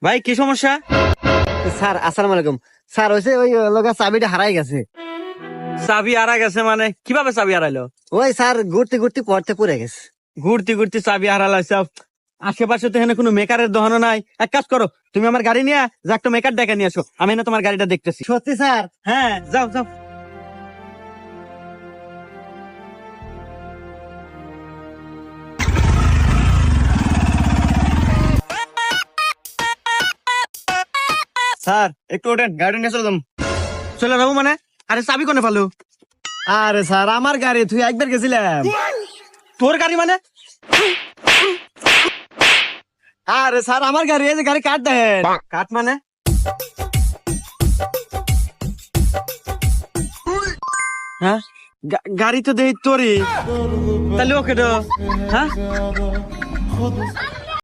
ভাই কি সমস্যা? স্যার আসসালামু আলাইকুম। স্যার হয়েছে ওই লগা চাবিটা হারাই গেছে। চাবি হারা গেছে মানে কিভাবে চাবি হারাইলো? ওই স্যার ঘুরতে ঘুরতে পড়তে পড়ে গেছে। ঘুরতে ঘুরতে চাবি হারালাইছে। আশেপাশে তো এখানে কোনো মেকারের দোকানও নাই। এক কাজ করো, তুমি আমার গাড়ি নিয়ে যা একটা মেকার ডেকে নিয়ে আসো, আমি না তোমার গাড়িটা দেখতেছি। সত্যি স্যার? হ্যাঁ, যাও যাও। স্যার একটু ওঠেন, গাড়ি নিয়ে চলে যাম। চলে যাবো মানে? আরে চাবি কোনে ফালো? আরে স্যার আমার গাড়ি, তুই একবার গেছিলাম। তোর গাড়ি মানে? আরে স্যার আমার গাড়ি, এই যে গাড়ি কাট দেন। কাঠ মানে? হ্যাঁ, গাড়ি তো দেই তোরই, তাহলে ওকে তো। হ্যাঁ